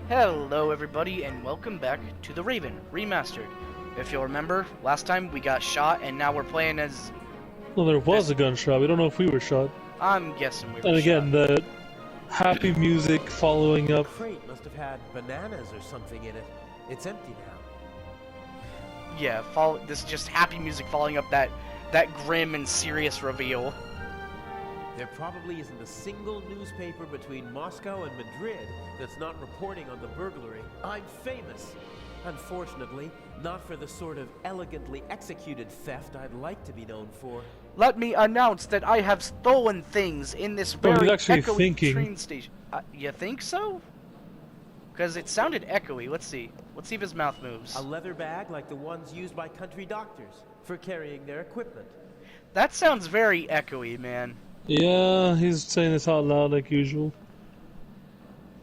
Hello everybody and welcome back to the Raven Remastered. If you'll remember, last time we got shot and now we're playing as... Well, there was a gunshot. We don't know if we were shot. I'm guessing we were And again, shot. the happy music following up. The crate must have had bananas or something in it. It's empty now. Yeah, this just happy music following up that grim and serious reveal. There probably isn't a single newspaper between Moscow and Madrid that's not reporting on the burglary. I'm famous. Unfortunately, not for the sort of elegantly executed theft I'd like to be known for. Let me announce that I have stolen things in this very actually echoey thinking. train station. You think so? Because it sounded echoey. Let's see. Let's see if his mouth moves. A leather bag like the ones used by country doctors for carrying their equipment. That sounds very echoey, man. Yeah, he's saying this out loud like usual.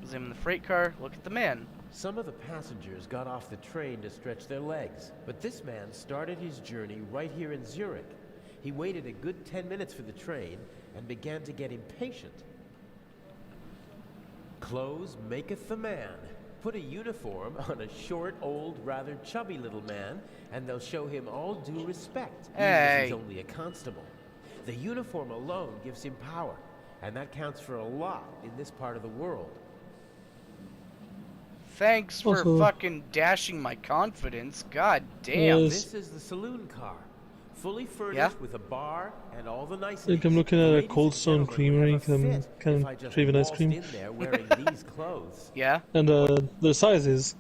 Was him in the freight car. Look at the man. Some of the passengers got off the train to stretch their legs, but this man started his journey right here in Zurich. He waited a good 10 minutes for the train and began to get impatient. Clothes maketh the man. Put a uniform on a short, old, rather chubby little man, and they'll show him all due respect, even if he's only a constable. The uniform alone gives him power, and that counts for a lot in this part of the world. Thanks for fucking dashing my confidence. God damn. Yes. This is the saloon car, fully furnished with a bar and all the niceties. I think I'm looking at a Ladies Cold and Stone gentlemen, Creamery. would have a I'm fit kind if I of just craving ice waltzed cream. in there wearing these clothes. Yeah? And the sizes.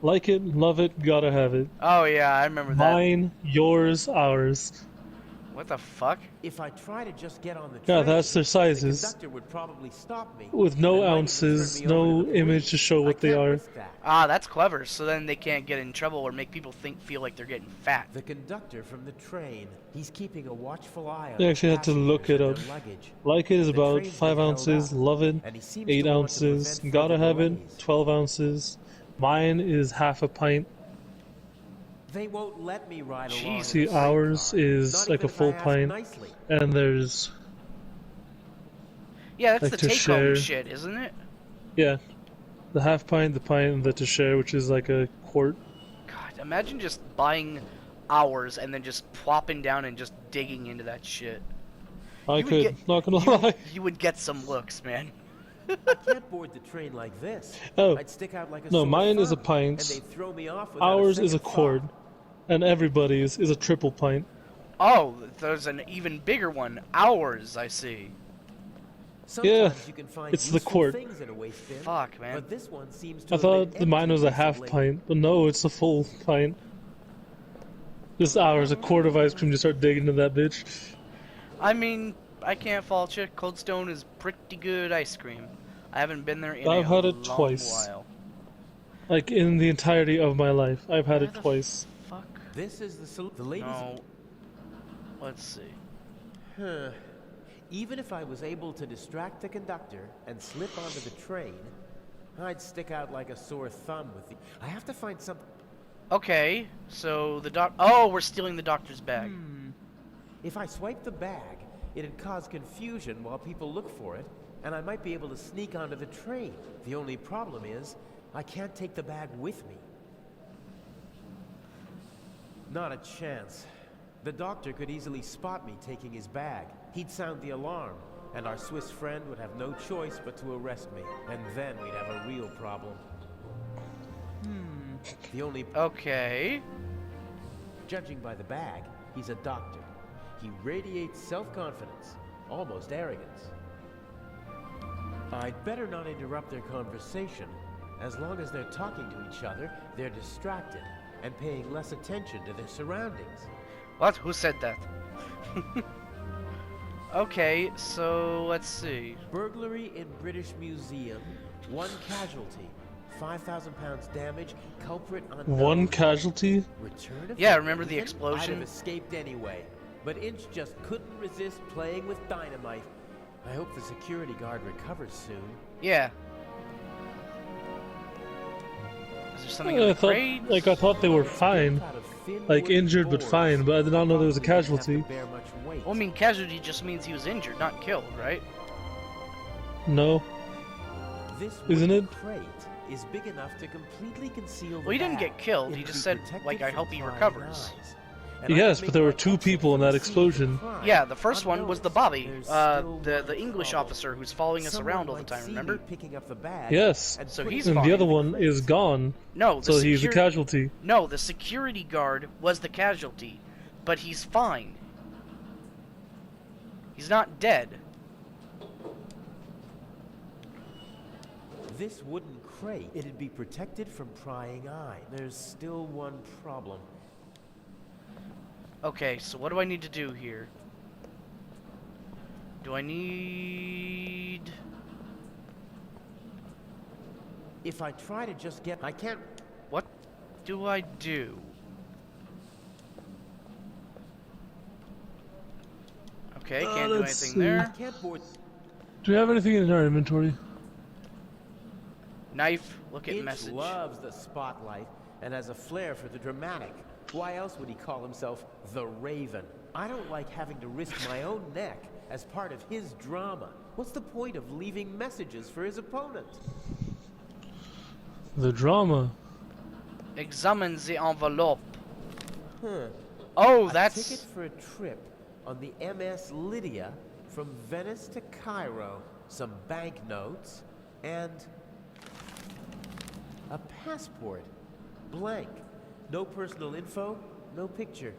Like it, love it, gotta have it. Oh yeah, I remember that. Mine, yours, ours. What the fuck? If I try to just get on the Yeah, train, that's their sizes. the conductor would probably stop me. With no and might even ounces, turn me over no to the image police. to show what I they can't are. risk that. Ah, that's clever. So then they can't get in trouble or make people feel like they're getting fat. The conductor from the train, he's keeping a watchful eye on They actually had to look it up. passengers and their luggage. Like it is The about train's 5 been held ounces, up, love it, and he seems 8 to want to ounces, prevent gotta further have delays. it, 12 ounces. Mine is half a pint. They won't let me ride along. in See, the train ours car, is not like even a if full I ask pint. nicely. And there's, Yeah, that's Like the to take-home share. shit, isn't it? yeah, the half pint, the pint, and the to share, which is like a quart. God, imagine just buying hours and then just plopping down and just digging into that shit. I You would could, get- not gonna lie. You would get some looks, man. I can't board the train like this. Oh, I'd stick out like a no, sore mine is a thumb, pint. and they'd throw me off without Ours a is a second thought. quart, and everybody's is a triple pint. Oh, there's an even bigger one. Ours, I see. Sometimes you can find it's the useful quart. things in a waste bin, Fuck, man. but this one seems to I have thought been the mine empty was a half recently. pint, but no, it's a full pint. This ours, a quart of ice cream, just start digging into that bitch. I mean, I can't fault you. Cold Stone is pretty good ice cream. I haven't been there in I've a had it long twice. while. Like, in the entirety of my life, I've had Where it the twice. Fuck. This is the ladies. No. Let's see. Huh. Even if I was able to distract the conductor and slip onto the train, I'd stick out like a sore thumb with the. I have to find some. Okay, so the doc. Oh, we're stealing the doctor's bag. If I swipe the bag, it'd cause confusion while people look for it, and I might be able to sneak onto the train. The only problem is, I can't take the bag with me. Not a chance. The doctor could easily spot me taking his bag. He'd sound the alarm, and our Swiss friend would have no choice but to arrest me. And then we'd have a real problem. The only... Okay. Judging by the bag, he's a doctor. He radiates self-confidence, almost arrogance. I'd better not interrupt their conversation. As long as they're talking to each other, they're distracted and paying less attention to their surroundings. What? Who said that? Okay, so let's see. Burglary in British Museum, 1 casualty, 5,000 pounds damage, culprit unknown. One casualty? Return of Yeah, the remember the Raven? explosion? I'd have escaped anyway, but Inch just couldn't resist playing with dynamite. I hope the security guard recovers soon. Yeah. Is there something in the crate? I thought they were fine. Like, injured but fine, but I did not know there was a casualty. Well, I mean, casualty just means he was injured, not killed, right? No. This isn't it? wooden crate is big enough to completely conceal the Well, he didn't bag. get killed. He It'll just be said, protected like, I from hope he prying recovers. eyes. And I Yes, can but there were make my 2 people in that exit from the scene of explosion. crime. Yeah, the first one was the Bobby, There's still the one English problem. officer who's following us Someone around all the might time, see remember? me picking up the bag Yes. and So putting he's it And fine. the other one is gone, No, so he's the casualty. No, the security guard was the casualty, but he's fine. He's not dead. This wooden crate, it'd be protected from prying eye. There's still one problem. Okay, so what do I need to do here? Do I need... If I try to just get... I can't... What do I do? Okay, can't do let's anything see. I there. can't board... Do we have anything in our inventory? Knife, look at Itch message. loves the spotlight and has a flair for the dramatic. Why else would he call himself the Raven? I don't like having to risk my own neck as part of his drama. What's the point of leaving messages for his opponent? The drama. Examine the envelope. Huh. Oh, A that's... ticket for a trip on the MS Lydia from Venice to Cairo, some banknotes, and a passport. Blank. No personal info, no picture.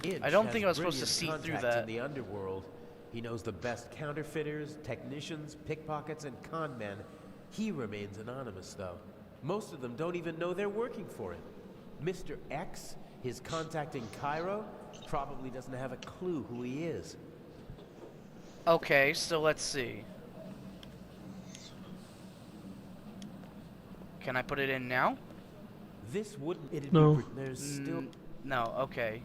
Inch I don't has think I was supposed to brilliant see through contacts that. in the underworld. He knows the best counterfeiters, technicians, pickpockets, and con men. He remains anonymous, though. Most of them don't even know they're working for him. Mr. X, his contact in Cairo, probably doesn't have a clue who he is. Okay, so let's see. Can I put it in now? This wouldn't... It'd No. be... There's still... No, okay.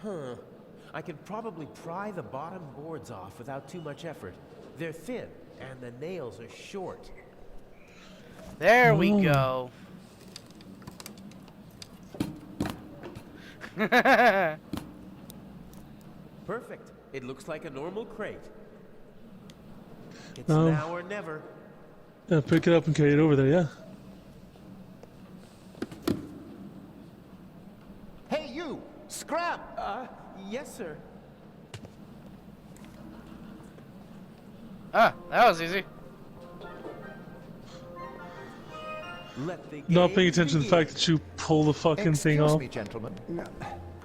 Huh. I could probably pry the bottom boards off without too much effort. They're thin, and the nails are short. There we Oh. go. Perfect. It looks like a normal crate. It's Oh. now or never. Yeah, pick it up and carry it over there, yeah? Hey, you! Scram! Yes, sir. Ah, that was easy. Let the Not game paying attention to the begin. fact that you pull the fucking thing Excuse off. me, gentlemen.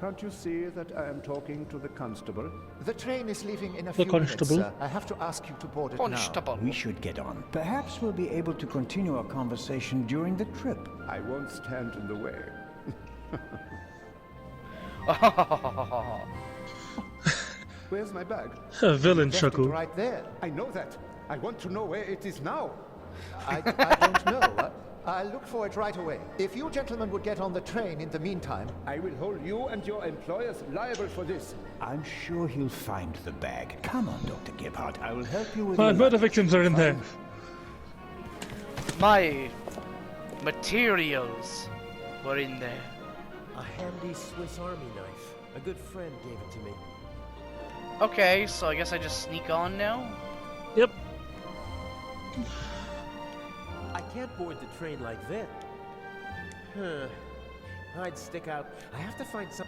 Can't you see that I am talking to the constable? The train is leaving in a The few minutes, constable? sir. I have to ask you to board it Constable. We should get on. Perhaps we'll be able to continue our conversation during the trip. I won't stand in the way. Where's my bag? A villain now. Left it chuckle. right there. I know that. I want to know where it is now. I don't know. I'll look for it right away. If you gentlemen would get on the train in the meantime... I will hold you and your employers liable for this. I'm sure he'll find the bag. Come on, Dr. Gebhardt. I will help you with My your murder luggage. victims are in there. My materials were in there. A handy Swiss Army knife. A good friend gave it to me. Okay, so I guess I just sneak on now? Yep. I can't board the train like this. Huh. I'd stick out. I have to find some...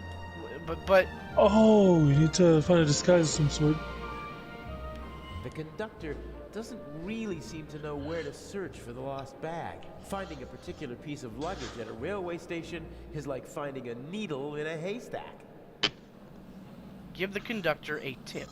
But Oh, you need to find a disguise of some sort. The conductor doesn't really seem to know where to search for the lost bag. Finding a particular piece of luggage at a railway station is like finding a needle in a haystack. give the conductor a tip.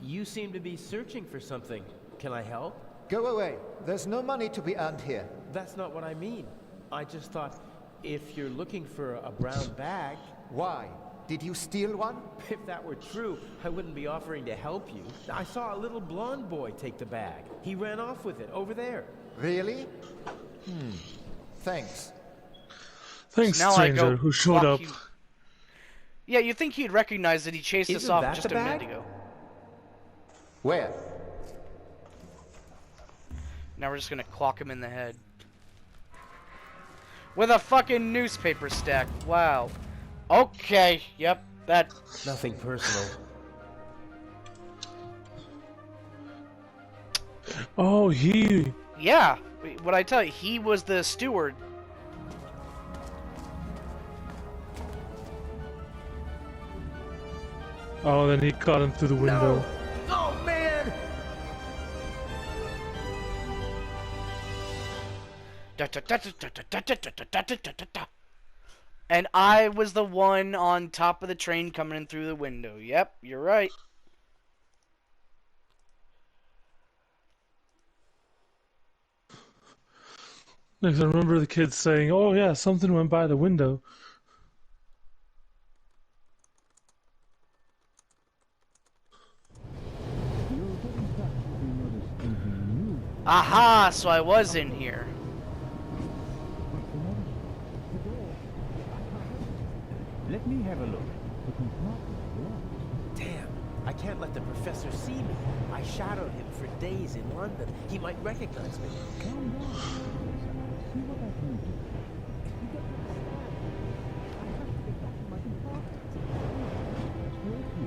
You seem to be searching for something. Can I help? Go away. There's no money to be earned here. That's not what I mean. I just thought, if you're looking for a brown bag, Why? Did you steal one? if that were true, I wouldn't be offering to help you. I saw a little blonde boy take the bag. He ran off with it, over there. Really? Thanks. Thanks, Now I stranger, go who showed fuck up. you. Yeah, you'd think he'd recognize that he chased us Isn't off that just the a minute bag? ago. Where? Now we're just gonna clock him in the head. With a fucking newspaper stack. Wow. Okay, yep, that... Nothing personal. Oh, he. Yeah, what I tell you, he was the steward. Oh, then he caught him through the window. No! Oh, man! And I was the one on top of the train coming in through the window. Yep, you're right. Because I remember the kids saying, "Oh yeah, something went by the window." Aha, so I was in here. Let me have a look. Damn, I can't let the professor see me. I shadowed him for days in London. He might recognize me.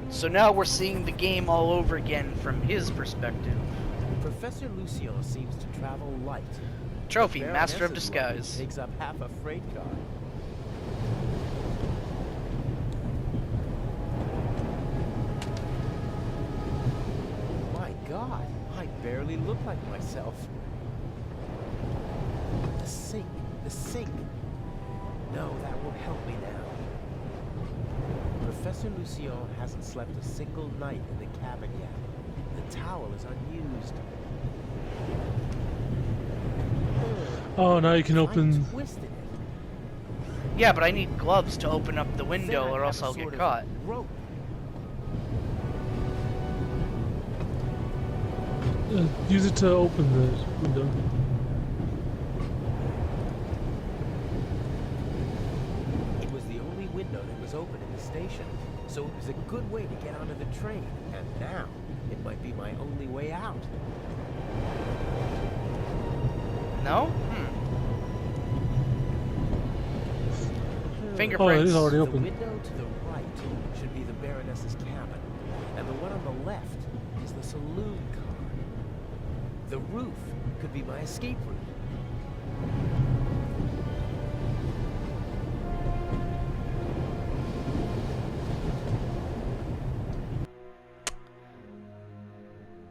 So now we're seeing the game all over again from his perspective. Professor Lucien seems to travel light. Trophy, The Master of Baroness's Disguise. luggage takes up half a freight car. My God, I barely look like myself. The sink, the sink. No, that won't help me now. Professor Lucien hasn't slept a single night in the cabin yet. The towel is unused. Oh, now you can open. I twisted it. Yeah, but I need gloves to open up the window Then I or have else a I'll sort get of caught. Rope. Use it to open the window. It was the only window that was open in the station, so it was a good way to get onto the train. And now, it might be my only way out. No? Oh, it Fingerprints. is already The open. window to the right should be the Baroness's cabin, and the one on the left is the saloon car. The roof could be my escape route.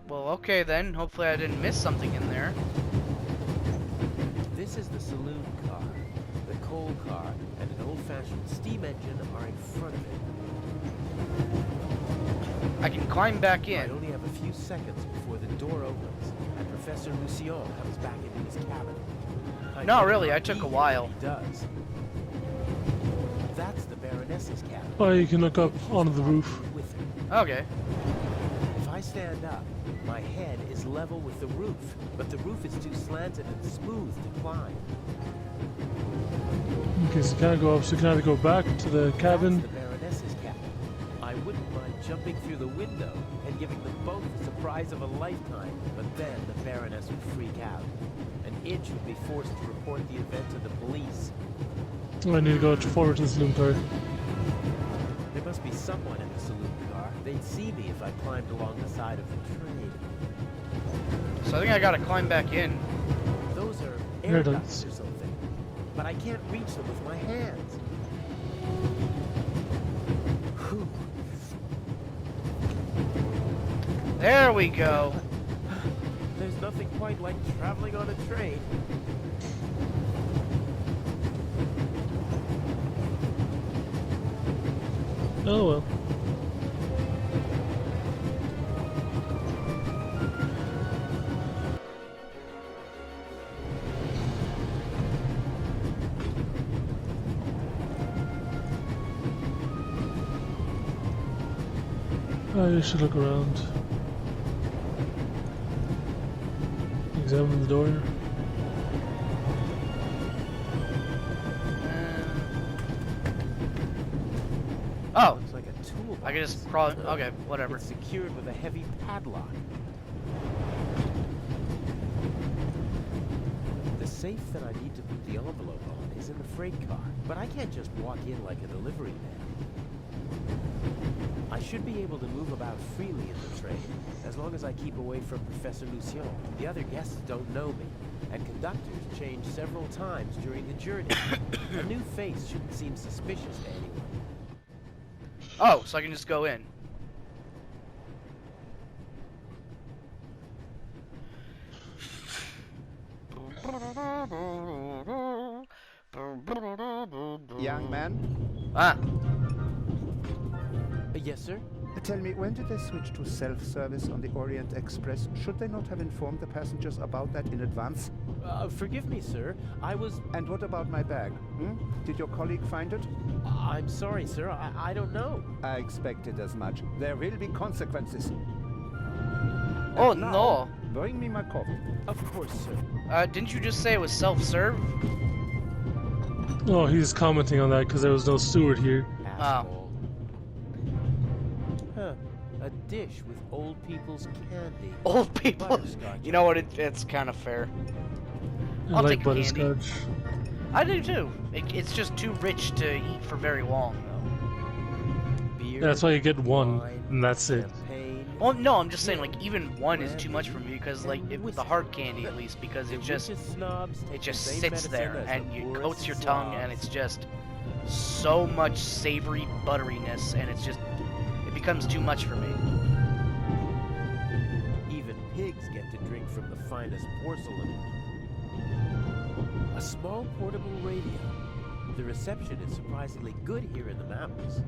Well, okay then. Hopefully I didn't miss something in there. This is the saloon car. The coal car and an old-fashioned steam engine are in front of it. I can climb back I in. only have a few seconds before the door opens and Professor Lucien comes back into his cabin. No, really, I took a while. He does. That's the Baroness's cabin. Oh, you can look up onto the roof. With her. Okay. If I stand up, my head is level with the roof, but the roof is too slanted and smooth to climb. Okay, so you can't go up. So you can either go back to the cabin. That's the Baroness's cabin. I wouldn't mind jumping through the window and giving them both the surprise of a lifetime, but then the Baroness would freak out. And Itch would be forced to report the event to the police. I need to go forward to the saloon car. There must be someone in the saloon car. They'd see me if I climbed along the side of the train. So I think I gotta climb back in. Those are Here air it ducts is. or something. But I can't reach them with my hands. Whew. There we go. There's nothing quite like traveling on a train. Oh well. I should look around. Examine the door. Oh, Looks like a toolbox. I can just crawl. Okay, whatever. It's secured with a heavy padlock. The safe that I need to put the envelope on is in the freight car, but I can't just walk in like a delivery man. I should be able to move about freely in the train, as long as I keep away from Professor Lucien. The other guests don't know me, and conductors change several times during the journey. A new face shouldn't seem suspicious to anyone. Oh, so I can just go in. Young man, Ah. Yes, sir? tell me, when did they switch to self-service on the Orient Express? Should they not have informed the passengers about that in advance? Forgive me, sir. I was... And what about my bag? Did your colleague find it? I'm sorry, sir. I don't know. I expected as much. There will be consequences. Oh, And now, no. Bring me my coffee. Of course, sir. Didn't you just say it was self-serve? Oh, he's commenting on that because there was no steward here. Asshole. Huh. A dish with old people's candy. Old people. Butterscotch. You know what? It's kind of fair. I I'll like take candy. butterscotch. I do too. It's just too rich to eat for very long, though. Beer, That's why you get one, wine, and that's it. champagne, Well, no, I'm just saying, like, even one is too much for me because, like, with the hard candy at least, because the it just richest snobs take the same sits medicine there as and the it poorest coats your tongue, and slobs. it's just so much savory butteriness, and it becomes too much for me. Even pigs get to drink from the finest porcelain. A small portable radio. The reception is surprisingly good here in the mountains.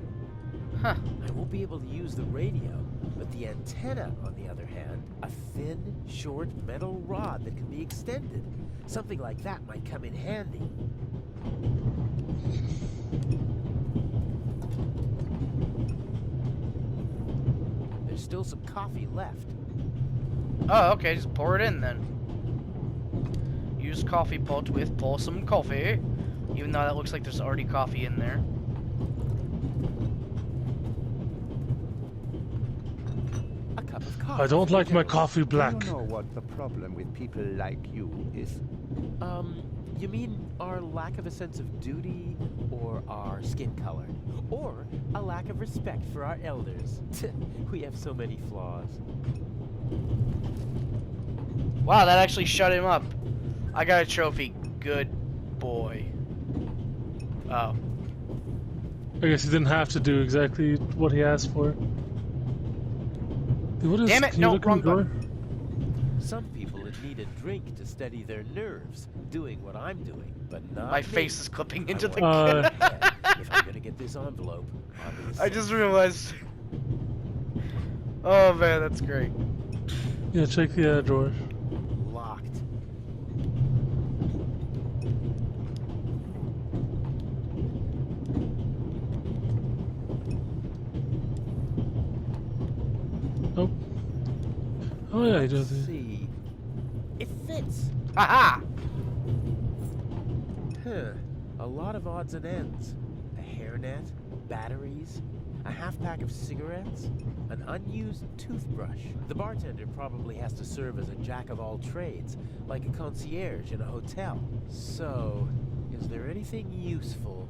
Huh. I won't be able to use the radio, but the antenna, on the other hand, a thin, short metal rod that can be extended. Something like that might come in handy. There's still some coffee left. Oh, okay, just pour it in then. Use coffee pot with pour some coffee, even though that looks like there's already coffee in there. A cup of coffee. I don't like my coffee Do black. you know what the problem with people like you is? You mean our lack of a sense of duty, or our skin color, or a lack of respect for our elders? We have so many flaws. Wow, that actually shut him up. I got a trophy. Good boy. Oh. I guess he didn't have to do exactly what he asked for. Dude, what is, Damn it, can you no, look in wrong the door? Some people would need a drink to steady their nerves, doing what I'm doing, but not My me. face is clipping I into the want Uh, to if I'm gonna get this envelope, I'll be I just realized. Oh man, that's great. Yeah, check the drawer. locked. Oh. Oh yeah, he does Let's it. see. It fits. Haha! Huh. A lot of odds and ends. A hairnet, batteries, a half pack of cigarettes, an unused toothbrush. The bartender probably has to serve as a jack of all trades, like a concierge in a hotel. So, is there anything useful?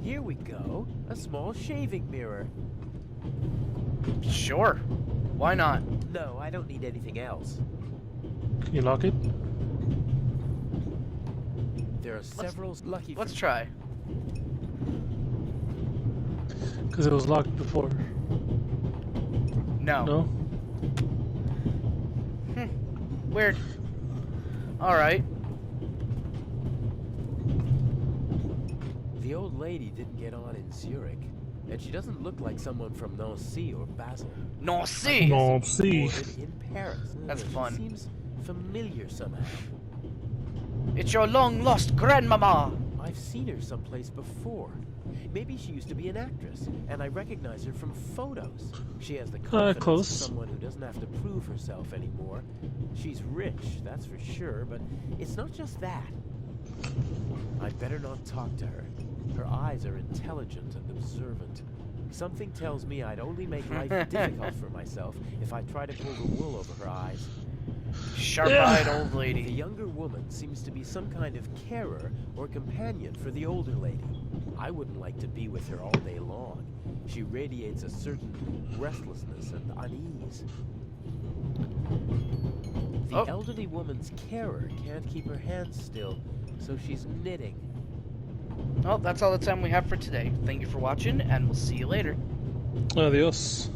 Here we go. A small shaving mirror. Sure. Why not? No, I don't need anything else. Can you lock it? There are several lucky... Let's try. Because it was locked before. No. No? Weird. Alright. The old lady didn't get on in Zurich, and she doesn't look like someone from Nancy or Basel. No, see! No, see. Boarded in Paris. That's She fun. seems familiar somehow. It's your long-lost grandmama! I've seen her someplace before. Maybe she used to be an actress, and I recognize her from photos. She has the confidence close. of someone who doesn't have to prove herself anymore. She's rich, that's for sure, but it's not just that. I'd better not talk to her. Her eyes are intelligent and observant. Something tells me I'd only make life difficult for myself if I try to pull the wool over her eyes. Sharp-eyed old The lady. younger woman seems to be some kind of carer or companion for the older lady. I wouldn't like to be with her all day long. She radiates a certain restlessness and unease. The elderly woman's carer can't keep her hands still, so she's knitting. Well, that's all the time we have for today. Thank you for watching, and we'll see you later. Adios.